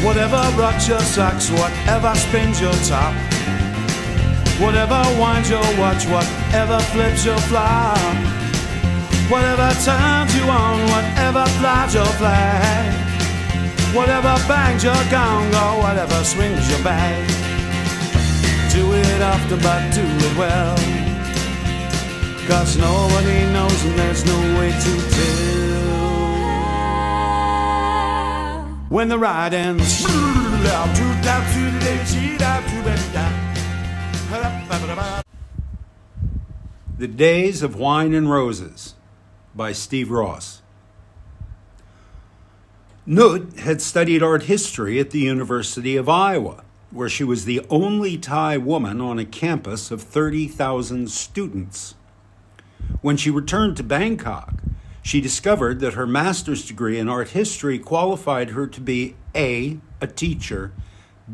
Whatever rocks your socks, whatever spins your top, whatever winds your watch, whatever flips your flop, whatever turns you on, whatever flies your flag, whatever bangs your gong, or whatever swings your bag. Do it often, but do it well, 'cause nobody knows and there's no way to tell when the ride ends. The Days of Wine and Roses by Steve Rosse. Nut had studied art history at the University of Iowa, where she was the only Thai woman on a campus of 30,000 students. When she returned to Bangkok, she discovered that her master's degree in art history qualified her to be A, a teacher,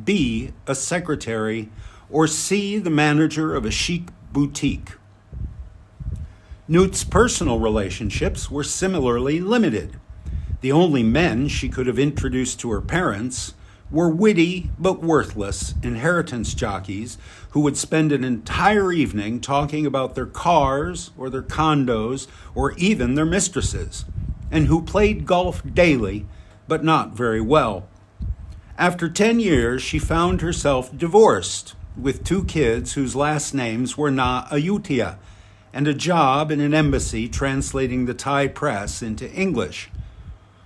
B, a secretary, or C, the manager of a chic boutique. Nut's personal relationships were similarly limited. The only men she could have introduced to her parents were witty but worthless inheritance jockeys who would spend an entire evening talking about their cars or their condos or even their mistresses, and who played golf daily but not very well. After 10 years, she found herself divorced with 2 kids whose last names were Na Ayutthaya, and a job in an embassy translating the Thai press into English.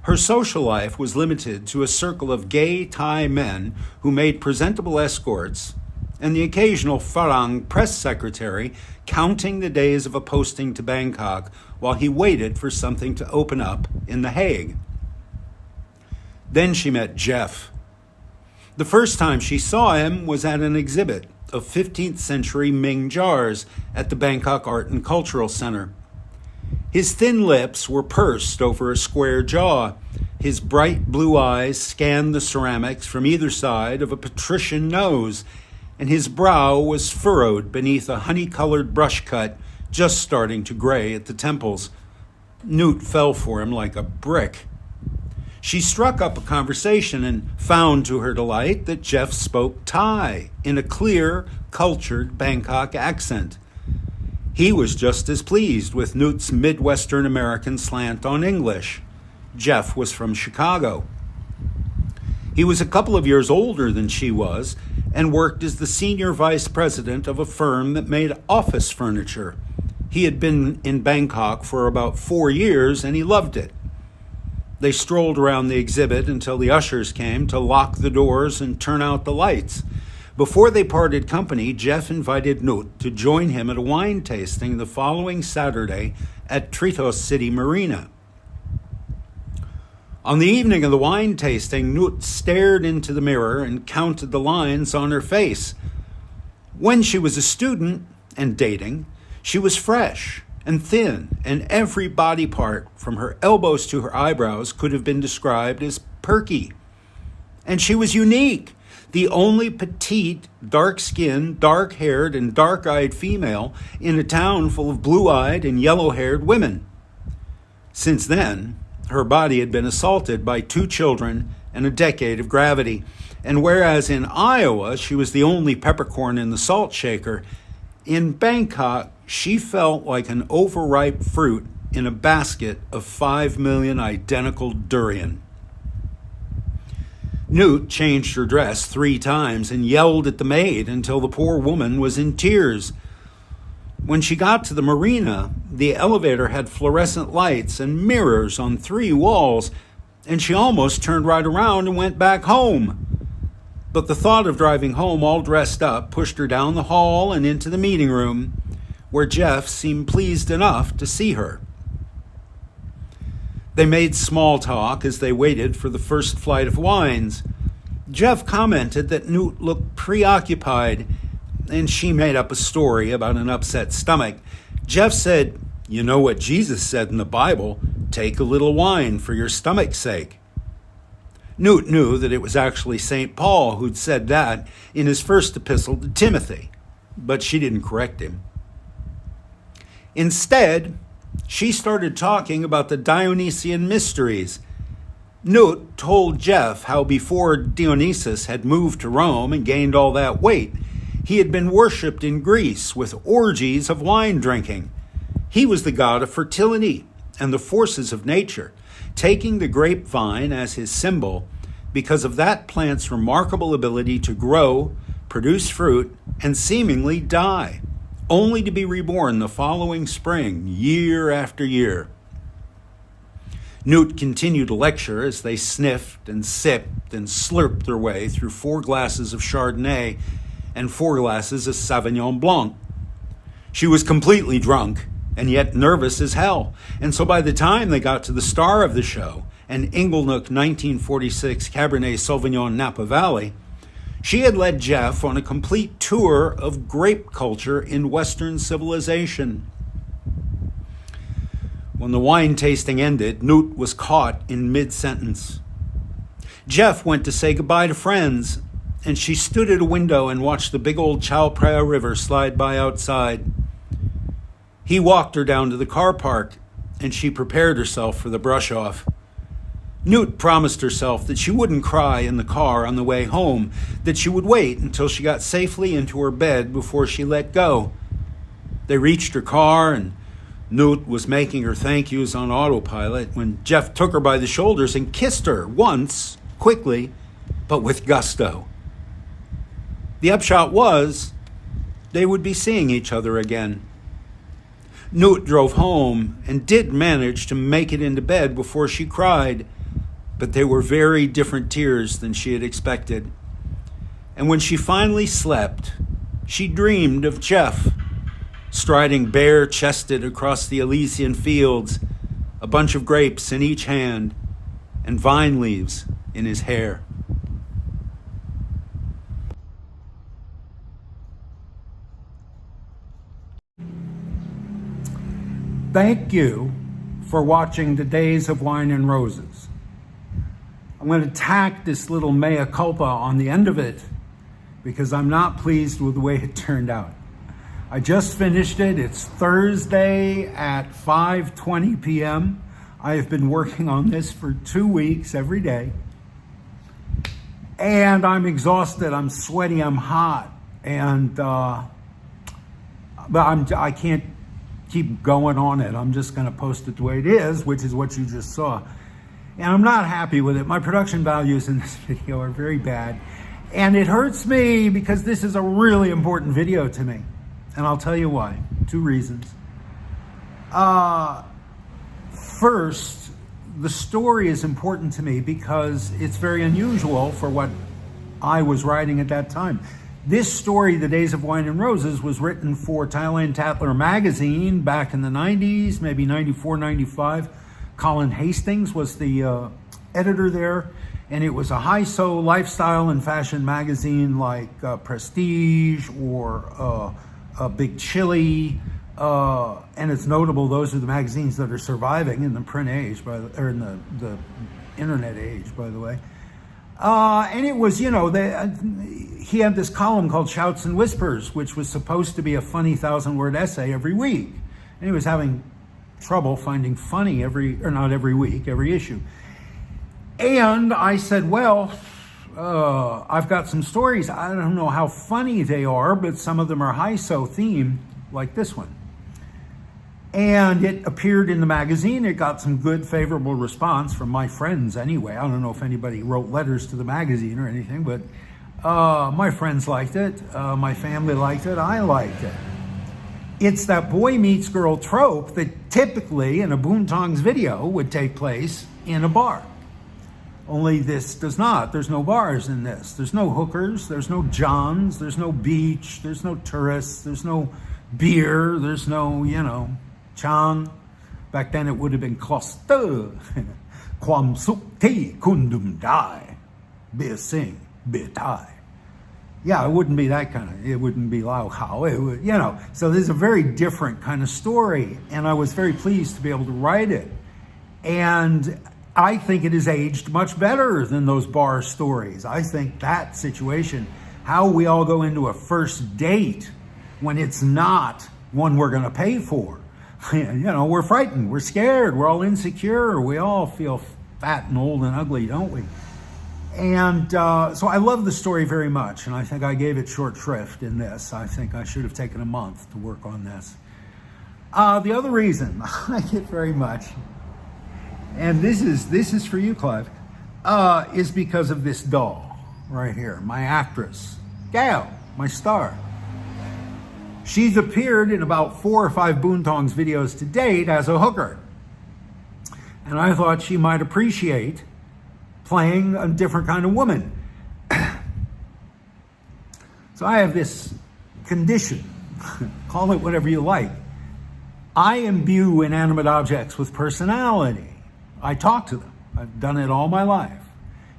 Her social life was limited to a circle of gay Thai men who made presentable escorts and the occasional Farang press secretary counting the days of a posting to Bangkok while he waited for something to open up in The Hague. Then she met Jeff. The first time she saw him was at an exhibit of 15th century Ming jars at the Bangkok Art and Cultural Center. His thin lips were pursed over a square jaw. His bright blue eyes scanned the ceramics from either side of a patrician nose, and his brow was furrowed beneath a honey-colored brush cut just starting to gray at the temples. Nut fell for him like a brick. She struck up a conversation and found to her delight that Jeff spoke Thai in a clear, cultured Bangkok accent. He was just as pleased with Nut's Midwestern American slant on English. Jeff was from Chicago. He was a couple of years older than she was and worked as the senior vice president of a firm that made office furniture. He had been in Bangkok for about 4 years and he loved it. They strolled around the exhibit until the ushers came to lock the doors and turn out the lights. Before they parted company, Jeff invited Nut to join him at a wine tasting the following Saturday at Tritos City Marina. On the evening of the wine tasting, Nut stared into the mirror and counted the lines on her face. When she was a student and dating, she was fresh and thin, and every body part from her elbows to her eyebrows could have been described as perky. And she was unique. The only petite, dark-skinned, dark-haired, and dark-eyed female in a town full of blue-eyed and yellow-haired women. Since then, her body had been assaulted by 2 children and a decade of gravity, and whereas in Iowa she was the only peppercorn in the salt shaker, in Bangkok she felt like an overripe fruit in a basket of 5 million identical durian. Nut changed her dress 3 times and yelled at the maid until the poor woman was in tears. When she got to the marina, the elevator had fluorescent lights and mirrors on 3 walls, and she almost turned right around and went back home. But the thought of driving home all dressed up pushed her down the hall and into the meeting room, where Jeff seemed pleased enough to see her. They made small talk as they waited for the first flight of wines. Jeff commented that Nut looked preoccupied, and she made up a story about an upset stomach. Jeff said, "You know what Jesus said in the Bible, take a little wine for your stomach's sake." Nut knew that it was actually St. Paul who'd said that in his first epistle to Timothy, but she didn't correct him. Instead, she started talking about the Dionysian mysteries. Newt told Jeff how before Dionysus had moved to Rome and gained all that weight, he had been worshipped in Greece with orgies of wine drinking. He was the god of fertility and the forces of nature, taking the grapevine as his symbol because of that plant's remarkable ability to grow, produce fruit, and seemingly die, only to be reborn the following spring, year after year. Newt continued to lecture as they sniffed and sipped and slurped their way through 4 glasses of Chardonnay and 4 glasses of Sauvignon Blanc. She was completely drunk and yet nervous as hell, and so by the time they got to the star of the show, an Inglenook 1946 Cabernet Sauvignon Napa Valley, she had led Jeff on a complete tour of grape culture in Western civilization. When the wine tasting ended, Newt was caught in mid-sentence. Jeff went to say goodbye to friends, and she stood at a window and watched the big old Chao Phraya River slide by outside. He walked her down to the car park, and she prepared herself for the brush-off. Newt promised herself that she wouldn't cry in the car on the way home, that she would wait until she got safely into her bed before she let go. They reached her car, and Newt was making her thank yous on autopilot when Jeff took her by the shoulders and kissed her once, quickly, but with gusto. The upshot was they would be seeing each other again. Newt drove home and did manage to make it into bed before she cried, but they were very different tears than she had expected. And when she finally slept, she dreamed of Jeff, striding bare-chested across the Elysian fields, a bunch of grapes in each hand, and vine leaves in his hair. Thank you for watching the Days of Wine and Roses. I'm going to tack this little mea culpa on the end of it because I'm not pleased with the way it turned out. I just finished it. It's Thursday at 5:20 p.m. I have been working on this for 2 weeks every day. And I'm exhausted, I'm sweaty, I'm hot. And but I can't keep going on it. I'm just going to post it the way it is, which is what you just saw. And I'm not happy with it. My production values in this video are very bad. And it hurts me because this is a really important video to me. And I'll tell you why. 2 reasons. First, the story is important to me because it's very unusual for what I was writing at that time. This story, The Days of Wine and Roses, was written for Thailand Tatler magazine back in the 90s, maybe 94, 95. Colin Hastings was the editor there, and it was a high-so lifestyle and fashion magazine like Prestige or Big Chili, and it's notable those are the magazines that are surviving in the print age, or in the internet age, by the way. And it was, you know, he had this column called Shouts and Whispers, which was supposed to be a funny 1,000-word essay every week. And he was having trouble finding funny not every week, every issue. And I said, well, I've got some stories. I don't know how funny they are, but some of them are high-so themed, like this one. And it appeared in the magazine. It got some good, favorable response from my friends anyway. I don't know if anybody wrote letters to the magazine or anything, but my friends liked it. My family liked it. I liked it. It's that boy meets girl trope that typically in a Boontong's video would take place in a bar. Only this does not. There's no bars in this. There's no hookers. There's no Johns. There's no beach. There's no tourists. There's no beer. There's no, Chan. Back then it would have been Kloster. Kwam suk ti kundum dai. Be sing, be Thai. Yeah, it wouldn't be that kind of, it wouldn't be Lao Khao. It would, so there's a very different kind of story. And I was very pleased to be able to write it. And I think it has aged much better than those bar stories. I think that situation, how we all go into a first date when it's not one we're going to pay for. We're frightened, we're scared, we're all insecure, we all feel fat and old and ugly, don't we? And so I love the story very much, and I think I gave it short shrift in this. I think I should have taken a month to work on this. The other reason I like it very much, and this is for you, Clive, is because of this doll right here, my actress, Gail, my star. She's appeared in about 4 or 5 Boontong's videos to date as a hooker. And I thought she might appreciate playing a different kind of woman. So I have this condition, call it whatever you like. I imbue inanimate objects with personality. I talk to them. I've done it all my life.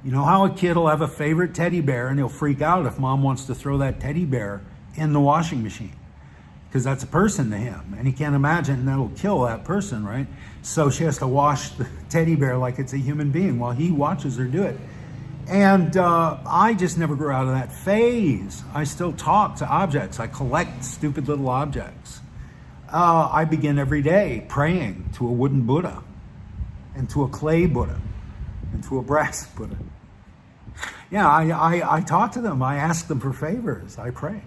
You know how a kid will have a favorite teddy bear and he'll freak out if mom wants to throw that teddy bear in the washing machine, because that's a person to him, and he can't imagine that'll kill that person, right? So she has to wash the teddy bear like it's a human being while he watches her do it. And I just never grew out of that phase. I still talk to objects. I collect stupid little objects. I begin every day praying to a wooden Buddha, and to a clay Buddha, and to a brass Buddha. Yeah, I talk to them. I ask them for favors. I pray.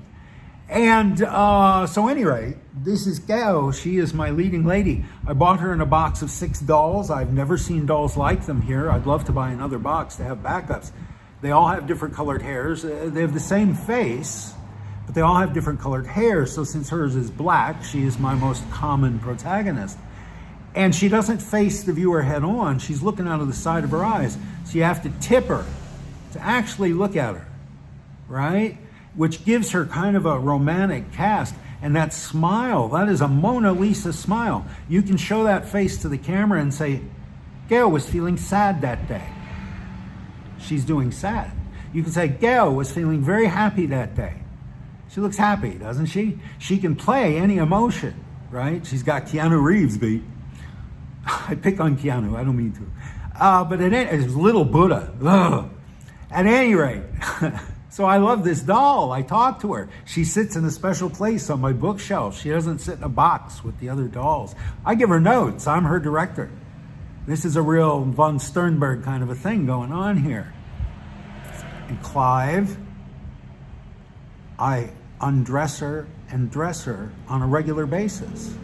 And so anyway, this is Gail. She is my leading lady. I bought her in a box of 6 dolls. I've never seen dolls like them here. I'd love to buy another box to have backups. They all have different colored hairs. They have the same face, but they all have different colored hair. So since hers is black, she is my most common protagonist. And she doesn't face the viewer head on. She's looking out of the side of her eyes. So you have to tip her to actually look at her, right? Which gives her kind of a romantic cast. And that smile, that is a Mona Lisa smile. You can show that face to the camera and say, Gail was feeling sad that day. She's doing sad. You can say, Gail was feeling very happy that day. She looks happy, doesn't she? She can play any emotion, right? She's got Keanu Reeves beat. I pick on Keanu, I don't mean to. But it's little Buddha. Ugh. At any rate, so I love this doll. I talk to her. She sits in a special place on my bookshelf. She doesn't sit in a box with the other dolls. I give her notes. I'm her director. This is a real von Sternberg kind of a thing going on here. And Clive, I undress her and dress her on a regular basis,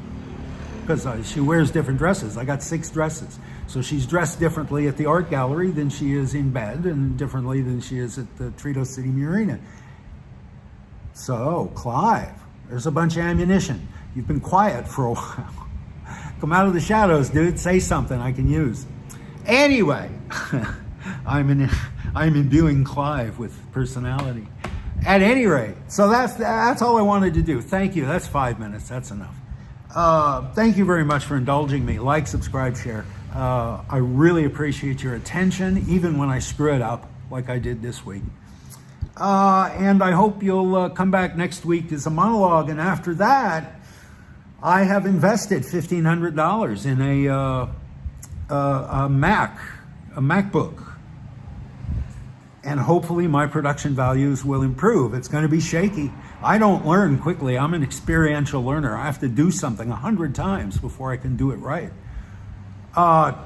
because she wears different dresses. I got 6 dresses. So she's dressed differently at the art gallery than she is in bed, and differently than she is at the Trito City Marina. So, Clive, there's a bunch of ammunition. You've been quiet for a while. Come out of the shadows, dude. Say something I can use. Anyway, I'm imbuing Clive with personality. At any rate, so that's all I wanted to do. Thank you. That's 5 minutes. That's enough. Thank you very much for indulging me. Like, subscribe, share. I really appreciate your attention, even when I screw it up like I did this week. And I hope you'll come back next week as a monologue. And after that, I have invested $1,500 in a MacBook. And hopefully my production values will improve. It's going to be shaky. I don't learn quickly. I'm an experiential learner. I have to do something 100 times before I can do it right.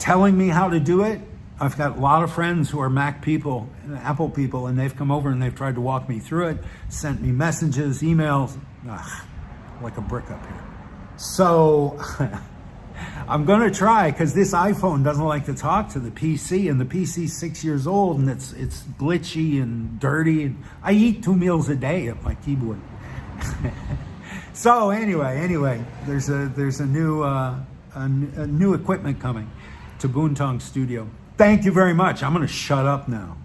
Telling me how to do it, I've got a lot of friends who are Mac people and Apple people, and they've come over and they've tried to walk me through it, sent me messages, emails, like a brick up here. So I'm going to try, because this iPhone doesn't like to talk to the PC, and the PC's 6 years old, and it's glitchy and dirty. And I eat 2 meals a day at my keyboard. So anyway, there's a new equipment coming to Boontong Studio. Thank you very much. I'm going to shut up now.